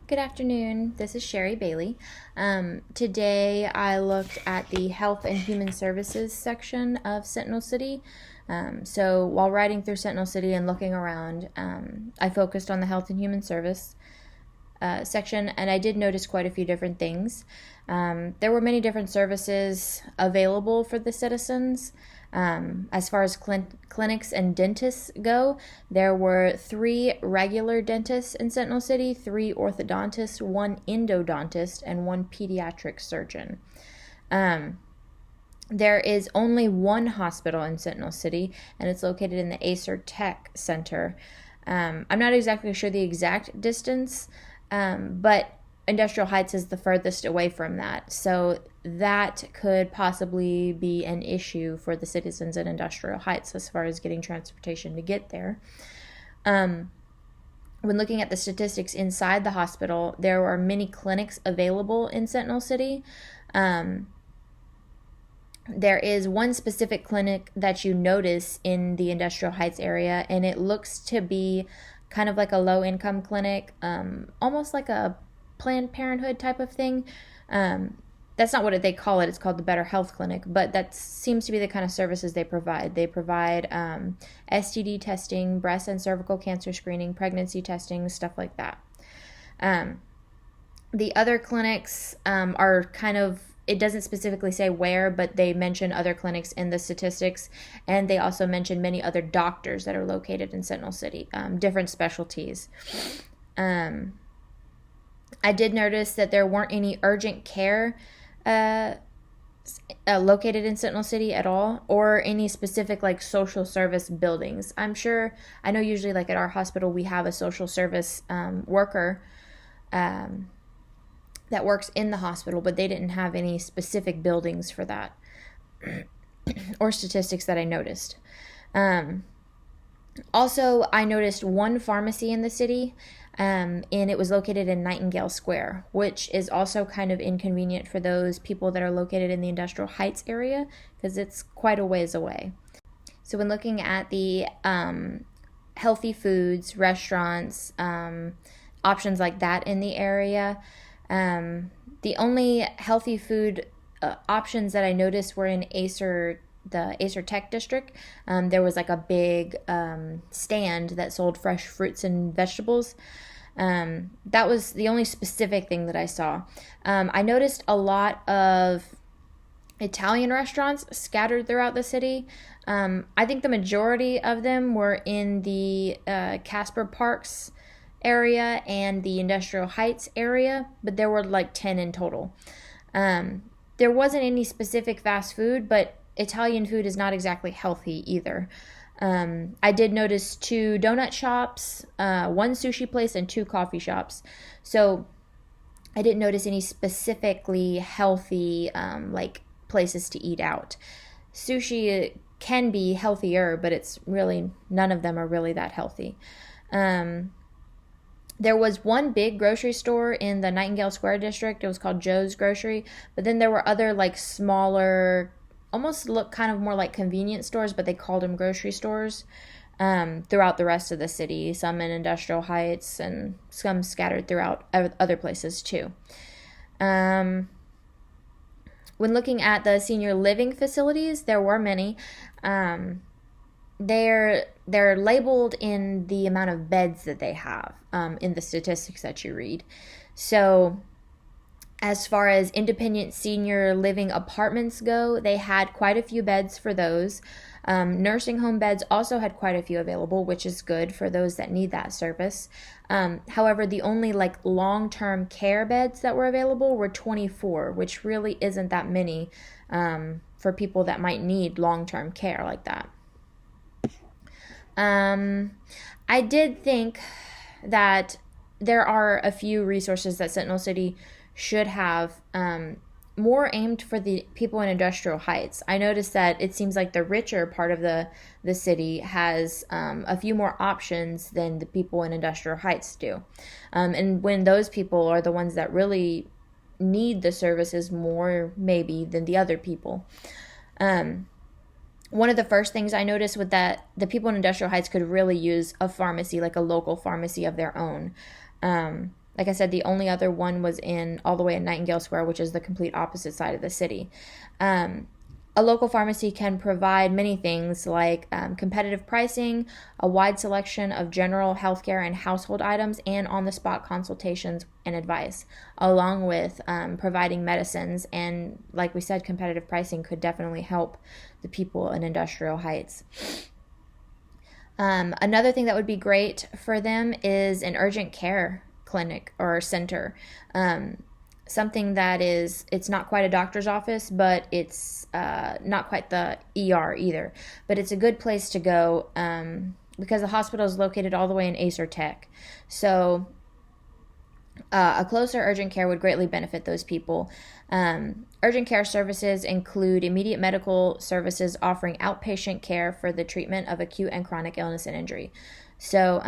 Good afternoon. This is Sherry Bailey. Today I looked at the Health and Human Services section of Sentinel City. So while riding through Sentinel City and looking around, I focused on the Health and Human Service section, and I did notice quite a few different things. There were many different services available for the citizens. As far as clinics and dentists go, there were 3 regular dentists in Sentinel City, 3 orthodontists, 1 endodontist, and 1 pediatric surgeon. There is only 1 hospital in Sentinel City, and it's located in the Acer Tech Center. I'm not exactly sure the exact distance, but Industrial Heights is the furthest away from that, so that could possibly be an issue for the citizens in Industrial Heights as far as getting transportation to get there. When looking at the statistics inside the hospital, there are many clinics available in Sentinel City. There is one specific clinic that you notice in the Industrial Heights area, and it looks to be kind of like a low-income clinic, almost like a Planned Parenthood type of thing. That's not what they call it. It's called the Better Health Clinic, but that seems to be the kind of services they provide. They provide STD testing, breast and cervical cancer screening, pregnancy testing, stuff like that. The other clinics are kind of, it doesn't specifically say where, but they mention other clinics in the statistics, and they also mention many other doctors that are located in Sentinel City, different specialties. I did notice that there weren't any urgent care located in Sentinel City at all, or any specific like social service buildings. I know usually like at our hospital we have a social service worker that works in the hospital, but they didn't have any specific buildings for that or statistics that I noticed. Also, I noticed 1 pharmacy in the city, and it was located in Nightingale Square, which is also kind of inconvenient for those people that are located in the Industrial Heights area because it's quite a ways away. So when looking at the healthy foods, restaurants, options like that in the area, the only healthy food options that I noticed were in the Acer Tech District. There was like a big stand that sold fresh fruits and vegetables. That was the only specific thing that I saw. I noticed a lot of Italian restaurants scattered throughout the city. I think the majority of them were in the Casper Parks area and the Industrial Heights area, but there were like 10 in total. There wasn't any specific fast food, but Italian food is not exactly healthy either. I did notice 2 donut shops, 1 sushi place, and 2 coffee shops. So I didn't notice any specifically healthy like places to eat out. Sushi can be healthier, but it's really, none of them are really that healthy. There was 1 big grocery store in the Nightingale Square district. It was called Joe's Grocery, but then there were other like smaller, almost look kind of more like convenience stores, but they called them grocery stores throughout the rest of the city, some in Industrial Heights and some scattered throughout other places too. When looking at the senior living facilities, there were many. They're labeled in the amount of beds that they have in the statistics that you read. So as far as independent senior living apartments go, they had quite a few beds for those. Nursing home beds also had quite a few available, which is good for those that need that service. However, the only like long-term care beds that were available were 24, which really isn't that many for people that might need long-term care like that. I did think that there are a few resources that Sentinel City should have more aimed for the people in Industrial Heights. I noticed that it seems like the richer part of the city has a few more options than the people in Industrial Heights do. And when those people are the ones that really need the services more maybe than the other people. One of the first things I noticed was that the people in Industrial Heights could really use a pharmacy, like a local pharmacy of their own. Like I said, the only other one was in all the way in Nightingale Square, which is the complete opposite side of the city. A local pharmacy can provide many things like competitive pricing, a wide selection of general healthcare and household items, and on the spot consultations and advice, along with providing medicines. And like we said, competitive pricing could definitely help the people in Industrial Heights. Another thing that would be great for them is an urgent care clinic or center. Something that it's not quite a doctor's office, but it's not quite the ER either. But it's a good place to go because the hospital is located all the way in Acer Tech. So a closer urgent care would greatly benefit those people. Urgent care services include immediate medical services offering outpatient care for the treatment of acute and chronic illness and injury. So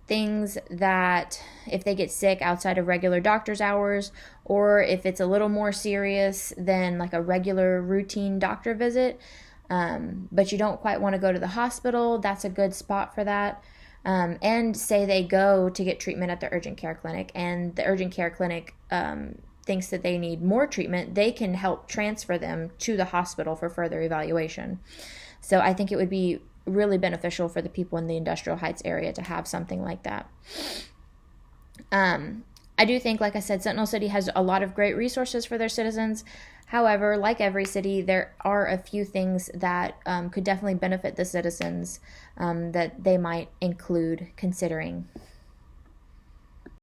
things that if they get sick outside of regular doctor's hours, or if it's a little more serious than like a regular routine doctor visit, but you don't quite want to go to the hospital, that's a good spot for that. And say they go to get treatment at the urgent care clinic, and the urgent care clinic thinks that they need more treatment, they can help transfer them to the hospital for further evaluation. So I think it would be really beneficial for the people in the Industrial Heights area to have something like that. I do think, like I said, Sentinel City has a lot of great resources for their citizens. However, like every city, there are a few things that could definitely benefit the citizens that they might include considering.